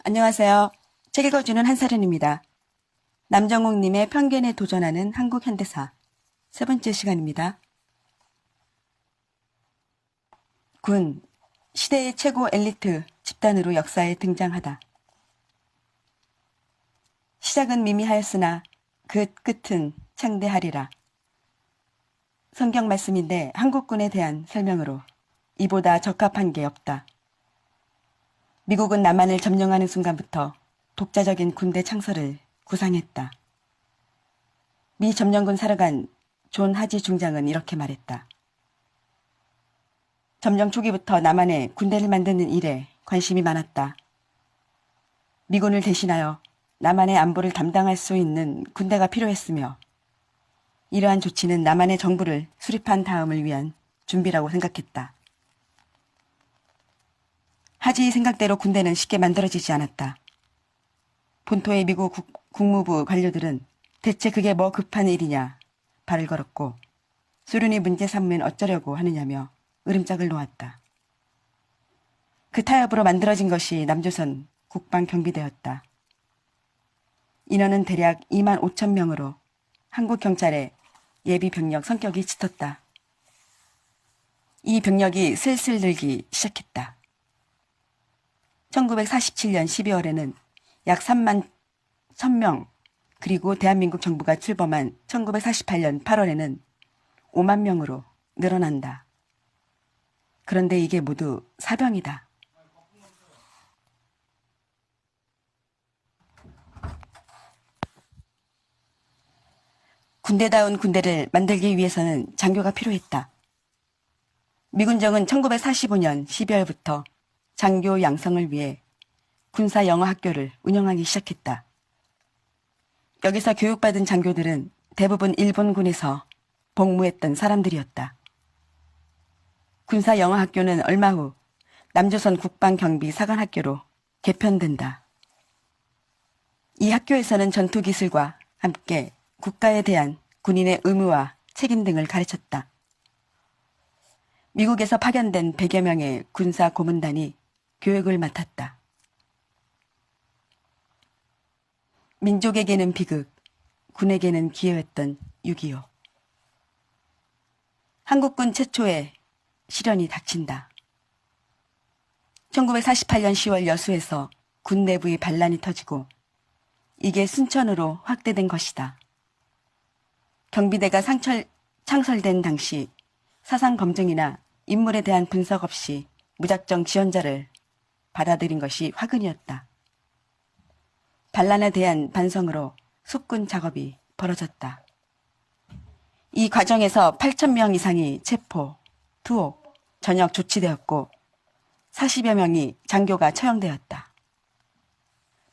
안녕하세요. 책 읽어주는 한사련입니다. 남정욱님의 편견에 도전하는 한국 현대사 세 번째 시간입니다. 군, 시대의 최고 엘리트 집단으로 역사에 등장하다. 시작은 미미하였으나 그 끝은 창대하리라. 성경 말씀인데 한국군에 대한 설명으로 이보다 적합한 게 없다. 미국은 남한을 점령하는 순간부터 독자적인 군대 창설을 구상했다. 미 점령군 사령관 존 하지 중장은 이렇게 말했다. 점령 초기부터 남한에 군대를 만드는 일에 관심이 많았다. 미군을 대신하여 남한의 안보를 담당할 수 있는 군대가 필요했으며 이러한 조치는 남한의 정부를 수립한 다음을 위한 준비라고 생각했다. 하지의 생각대로 군대는 쉽게 만들어지지 않았다. 본토의 미국 국무부 관료들은 대체 그게 뭐 급한 일이냐 발을 걸었고 소련이 문제 삼으면 어쩌려고 하느냐며 으름장을 놓았다. 그 타협으로 만들어진 것이 남조선 국방경비대였다. 인원은 대략 2만 5천 명으로 한국 경찰의 예비 병력 성격이 짙었다. 이 병력이 슬슬 늘기 시작했다. 1947년 12월에는 약 3만 1,000명, 그리고 대한민국 정부가 출범한 1948년 8월에는 5만 명으로 늘어난다. 그런데 이게 모두 사병이다. 군대다운 군대를 만들기 위해서는 장교가 필요했다. 미군정은 1945년 12월부터 장교 양성을 위해 군사 영어 학교를 운영하기 시작했다. 여기서 교육받은 장교들은 대부분 일본군에서 복무했던 사람들이었다. 군사 영어 학교는 얼마 후 남조선 국방경비 사관학교로 개편된다. 이 학교에서는 전투기술과 함께 국가에 대한 군인의 의무와 책임 등을 가르쳤다. 미국에서 파견된 100여 명의 군사 고문단이 교육을 맡았다. 민족에게는 비극, 군에게는 기회였던 6.25. 한국군 최초의 실현이 닥친다. 1948년 10월 여수에서 군 내부의 반란이 터지고 이게 순천으로 확대된 것이다. 경비대가 창설된 당시 사상 검증이나 인물에 대한 분석 없이 무작정 지원자를 받아들인 것이 화근이었다. 반란에 대한 반성으로 숙군 작업이 벌어졌다. 이 과정에서 8,000명 이상이 체포, 투옥, 전역 조치되었고 40여 명이 장교가 처형되었다.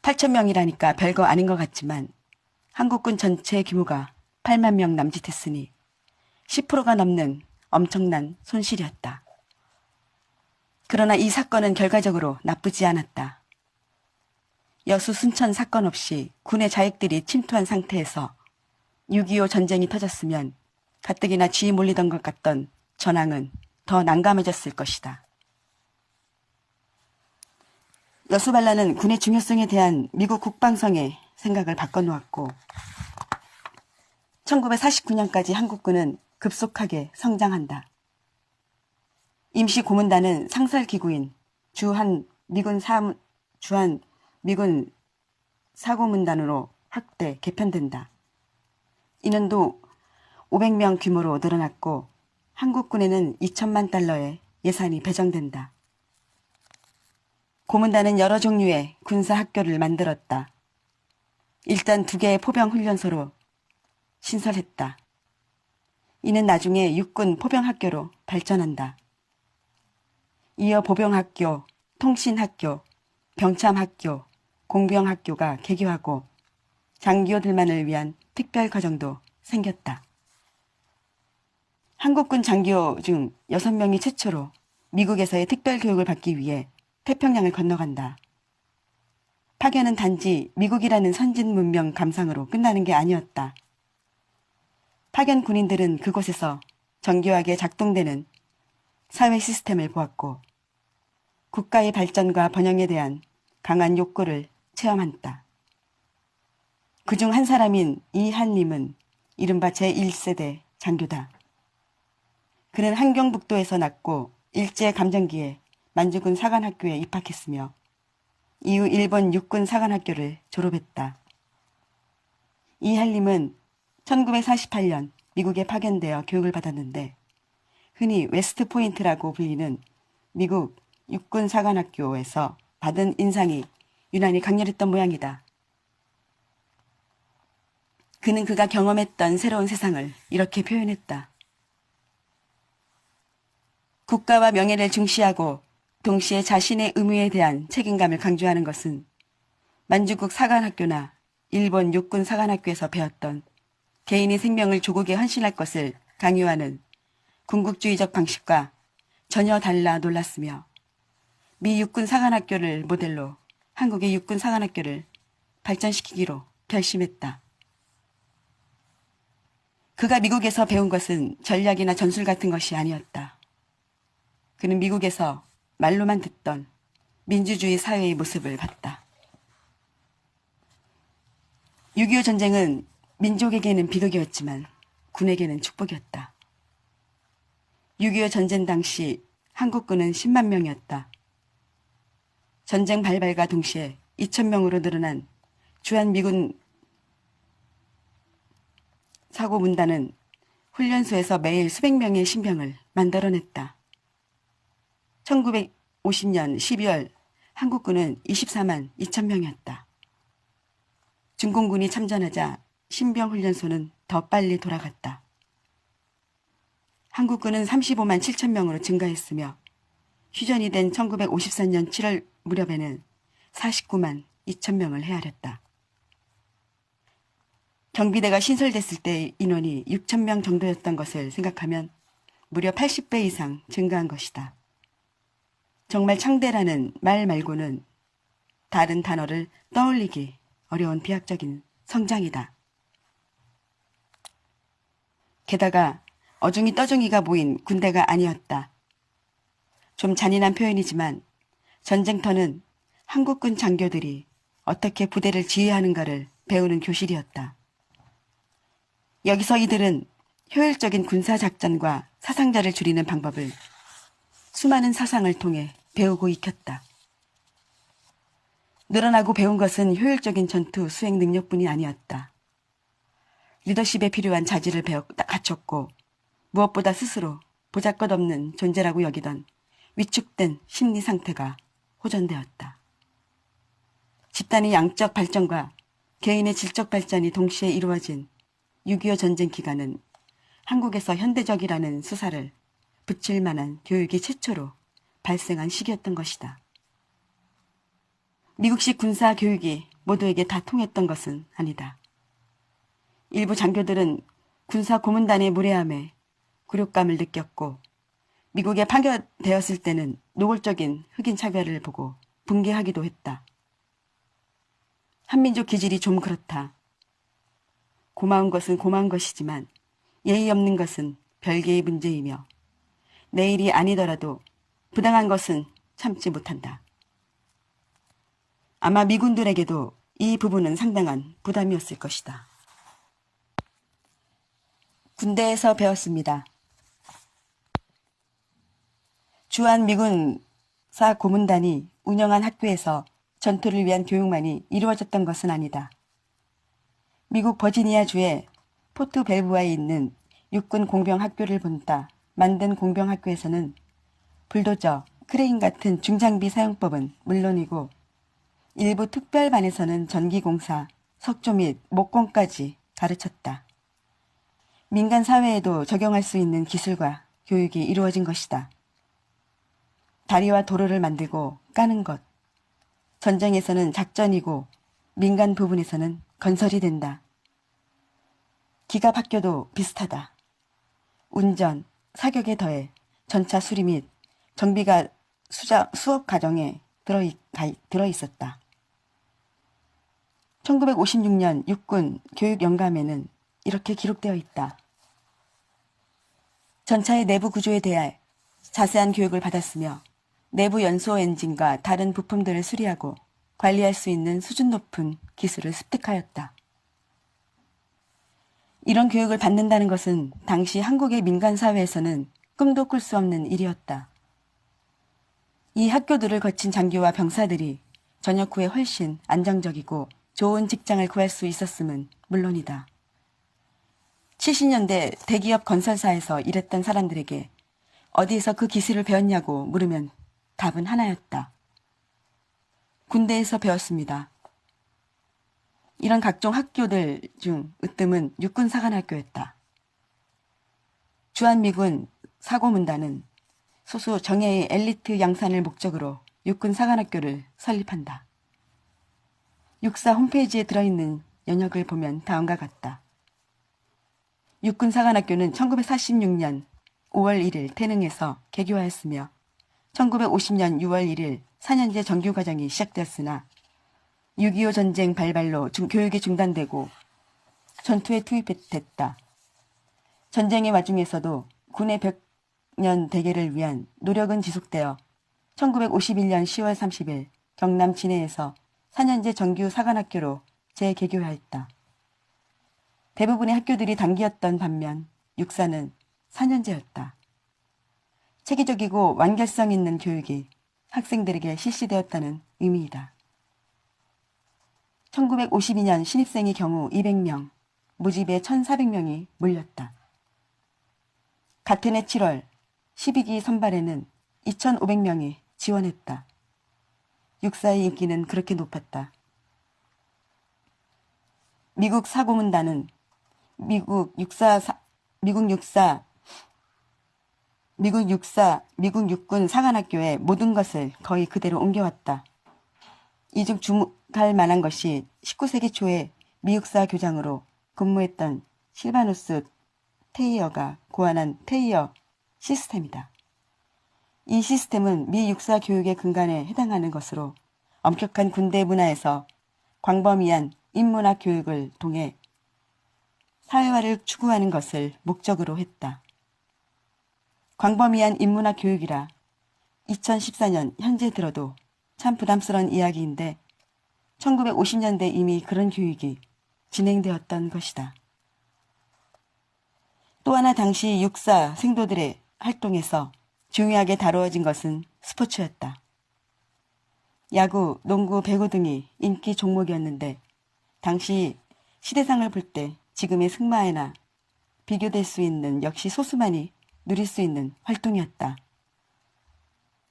8,000명이라니까 별거 아닌 것 같지만 한국군 전체 규모가 8만 명 남짓했으니 10%가 넘는 엄청난 손실이었다. 그러나 이 사건은 결과적으로 나쁘지 않았다. 여수 순천 사건 없이 군의 자익들이 침투한 상태에서 6.25 전쟁이 터졌으면 가뜩이나 쥐 몰리던 것 같던 전황은 더 난감해졌을 것이다. 여수 반란은 군의 중요성에 대한 미국 국방성의 생각을 바꿔놓았고 1949년까지 한국군은 급속하게 성장한다. 임시 고문단은 상설기구인 주한 미군 사고문단으로 확대, 개편된다. 인원도 500명 규모로 늘어났고 한국군에는 2천만 달러의 예산이 배정된다. 고문단은 여러 종류의 군사학교를 만들었다. 일단 2개의 포병훈련소로 신설했다. 이는 나중에 육군 포병학교로 발전한다. 이어 보병학교, 통신학교, 병참학교, 공병학교가 개교하고 장교들만을 위한 특별과정도 생겼다. 한국군 장교 중 6명이 최초로 미국에서의 특별교육을 받기 위해 태평양을 건너간다. 파견은 단지 미국이라는 선진 문명 감상으로 끝나는 게 아니었다. 파견 군인들은 그곳에서 정교하게 작동되는 사회 시스템을 보았고 국가의 발전과 번영에 대한 강한 욕구를 체험한다. 그중 한 사람인 이한림은 이른바 제1세대 장교다. 그는 한경북도에서 낳고 일제감정기에 만주군 사관학교에 입학했으며 이후 일본 육군 사관학교를 졸업했다. 이한림은 1948년 미국에 파견되어 교육을 받았는데 흔히 웨스트포인트라고 불리는 미국 육군 사관학교에서 받은 인상이 유난히 강렬했던 모양이다. 그는 그가 경험했던 새로운 세상을 이렇게 표현했다. 국가와 명예를 중시하고 동시에 자신의 의무에 대한 책임감을 강조하는 것은 만주국 사관학교나 일본 육군 사관학교에서 배웠던 개인의 생명을 조국에 헌신할 것을 강요하는 군국주의적 방식과 전혀 달라 놀랐으며 미 육군 사관학교를 모델로 한국의 육군 사관학교를 발전시키기로 결심했다. 그가 미국에서 배운 것은 전략이나 전술 같은 것이 아니었다. 그는 미국에서 말로만 듣던 민주주의 사회의 모습을 봤다. 6.25 전쟁은 민족에게는 비극이었지만 군에게는 축복이었다. 6.25 전쟁 당시 한국군은 10만 명이었다. 전쟁 발발과 동시에 2,000명으로 늘어난 주한미군 사고문단은 훈련소에서 매일 수백 명의 신병을 만들어냈다. 1950년 12월 한국군은 24만 2천 명이었다. 중공군이 참전하자 신병훈련소는 더 빨리 돌아갔다. 한국군은 35만 7천 명으로 증가했으며 휴전이 된 1954년 7월 무렵에는 49만 2천 명을 헤아렸다. 경비대가 신설됐을 때 인원이 6천 명 정도였던 것을 생각하면 무려 80배 이상 증가한 것이다. 정말 창대라는 말 말고는 다른 단어를 떠올리기 어려운 비약적인 성장이다. 게다가 어중이 떠중이가 모인 군대가 아니었다. 좀 잔인한 표현이지만 전쟁터는 한국군 장교들이 어떻게 부대를 지휘하는가를 배우는 교실이었다. 여기서 이들은 효율적인 군사작전과 사상자를 줄이는 방법을 수많은 사상을 통해 배우고 익혔다. 늘어나고 배운 것은 효율적인 전투 수행 능력뿐이 아니었다. 리더십에 필요한 자질을 갖췄고 무엇보다 스스로 보잘것없는 존재라고 여기던 위축된 심리 상태가 호전되었다. 집단의 양적 발전과 개인의 질적 발전이 동시에 이루어진 6.25 전쟁 기간은 한국에서 현대적이라는 수사를 붙일 만한 교육이 최초로 발생한 시기였던 것이다. 미국식 군사 교육이 모두에게 다 통했던 것은 아니다. 일부 장교들은 군사 고문단의 무례함에 굴욕감을 느꼈고 미국에 파견되었을 때는 노골적인 흑인 차별을 보고 붕괴하기도 했다. 한민족 기질이 좀 그렇다. 고마운 것은 고마운 것이지만 예의 없는 것은 별개의 문제이며 내 일이 아니더라도 부당한 것은 참지 못한다. 아마 미군들에게도 이 부분은 상당한 부담이었을 것이다. 군대에서 배웠습니다. 주한미군사 고문단이 운영한 학교에서 전투를 위한 교육만이 이루어졌던 것은 아니다. 미국 버지니아주의 포트 벨브아에 있는 육군 공병학교를 본따 만든 공병학교에서는 불도저, 크레인 같은 중장비 사용법은 물론이고 일부 특별반에서는 전기공사, 석조 및 목공까지 가르쳤다. 민간 사회에도 적용할 수 있는 기술과 교육이 이루어진 것이다. 다리와 도로를 만들고 까는 것, 전쟁에서는 작전이고 민간 부분에서는 건설이 된다. 기갑학교도 비슷하다. 운전, 사격에 더해 전차 수리 및 정비가 수업 과정에 들어있었다. 1956년 육군 교육영감에는 이렇게 기록되어 있다. 전차의 내부 구조에 대해 자세한 교육을 받았으며 내부 연소 엔진과 다른 부품들을 수리하고 관리할 수 있는 수준 높은 기술을 습득하였다. 이런 교육을 받는다는 것은 당시 한국의 민간사회에서는 꿈도 꿀 수 없는 일이었다. 이 학교들을 거친 장교와 병사들이 전역 후에 훨씬 안정적이고 좋은 직장을 구할 수 있었음은 물론이다. 70년대 대기업 건설사에서 일했던 사람들에게 어디에서 그 기술을 배웠냐고 물으면 답은 하나였다. 군대에서 배웠습니다. 이런 각종 학교들 중 으뜸은 육군사관학교였다. 주한미군 사고문단은 소수 정예의 엘리트 양산을 목적으로 육군사관학교를 설립한다. 육사 홈페이지에 들어있는 연역을 보면 다음과 같다. 육군사관학교는 1946년 5월 1일 태릉에서 개교하였으며 1950년 6월 1일 4년제 정규과정이 시작되었으나 6.25 전쟁 발발로 교육이 중단되고 전투에 투입됐다. 전쟁의 와중에서도 군의 100년 대계를 위한 노력은 지속되어 1951년 10월 30일 경남 진해에서 4년제 정규 사관학교로 재개교하였다. 대부분의 학교들이 단기였던 반면 육사는 4년제였다. 체계적이고 완결성 있는 교육이 학생들에게 실시되었다는 의미이다. 1952년 신입생의 경우 200명, 모집에 1,400명이 몰렸다. 같은 해 7월 12기 선발에는 2,500명이 지원했다. 육사의 인기는 그렇게 높았다. 미국 사고문단은 미국 육군 사관학교에 모든 것을 거의 그대로 옮겨왔다. 이 중 주목할 만한 것이 19세기 초에 미육사 교장으로 근무했던 실바누스 테이어가 고안한 테이어 시스템이다. 이 시스템은 미 육사 교육의 근간에 해당하는 것으로 엄격한 군대 문화에서 광범위한 인문학 교육을 통해 사회화를 추구하는 것을 목적으로 했다. 광범위한 인문학 교육이라 2014년 현재 들어도 참 부담스러운 이야기인데 1950년대 이미 그런 교육이 진행되었던 것이다. 또 하나 당시 육사 생도들의 활동에서 중요하게 다루어진 것은 스포츠였다. 야구, 농구, 배구 등이 인기 종목이었는데 당시 시대상을 볼 때 지금의 승마에나 비교될 수 있는 역시 소수만이 누릴 수 있는 활동이었다.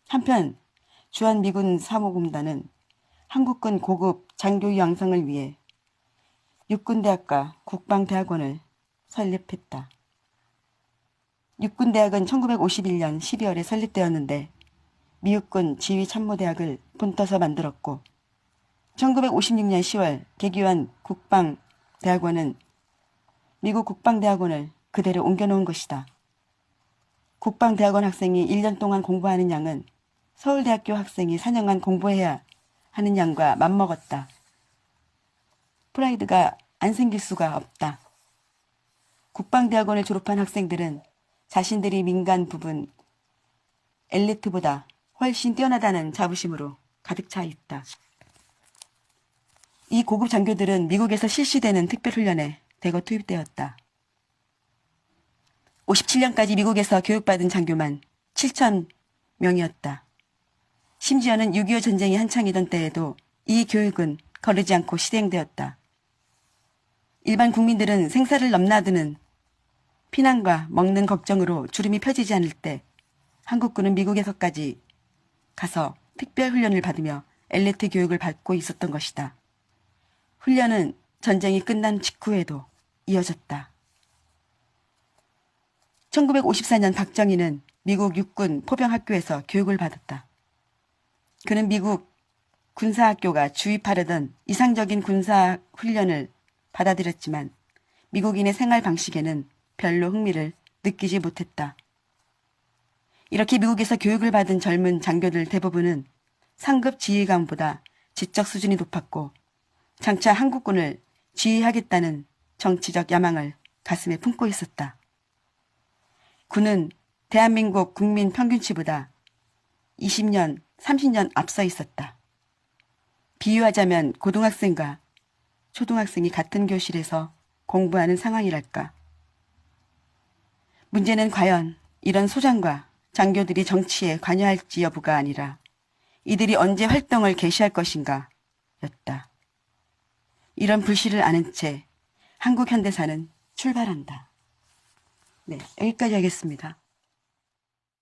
한편 주한미군 사모공단은 한국군 고급 장교 양성을 위해 육군대학과 국방대학원을 설립했다. 육군대학은 1951년 12월에 설립되었는데 미육군 지휘참모대학을 본떠서 만들었고 1956년 10월 개교한 국방대학원은 미국 국방대학원을 그대로 옮겨놓은 것이다. 국방대학원 학생이 1년 동안 공부하는 양은 서울대학교 학생이 4년간 공부해야 하는 양과 맞먹었다. 프라이드가 안 생길 수가 없다. 국방대학원을 졸업한 학생들은 자신들이 민간 부분 엘리트보다 훨씬 뛰어나다는 자부심으로 가득 차 있다. 이 고급 장교들은 미국에서 실시되는 특별훈련에 대거 투입되었다. 57년까지 미국에서 교육받은 장교만 7,000명이었다. 심지어는 6.25 전쟁이 한창이던 때에도 이 교육은 거르지 않고 시행되었다. 일반 국민들은 생사를 넘나드는 피난과 먹는 걱정으로 주름이 펴지지 않을 때 한국군은 미국에서까지 가서 특별훈련을 받으며 엘리트 교육을 받고 있었던 것이다. 훈련은 전쟁이 끝난 직후에도 이어졌다. 1954년 박정희는 미국 육군 포병학교에서 교육을 받았다. 그는 미국 군사학교가 주입하려던 이상적인 군사훈련을 받아들였지만 미국인의 생활 방식에는 별로 흥미를 느끼지 못했다. 이렇게 미국에서 교육을 받은 젊은 장교들 대부분은 상급 지휘관보다 지적 수준이 높았고 장차 한국군을 지휘하겠다는 정치적 야망을 가슴에 품고 있었다. 군은 대한민국 국민 평균치보다 20년, 30년 앞서 있었다. 비유하자면 고등학생과 초등학생이 같은 교실에서 공부하는 상황이랄까. 문제는 과연 이런 소장과 장교들이 정치에 관여할지 여부가 아니라 이들이 언제 활동을 개시할 것인가 였다. 이런 불씨를 아는 채 한국 현대사는 출발한다. 네, 여기까지 하겠습니다.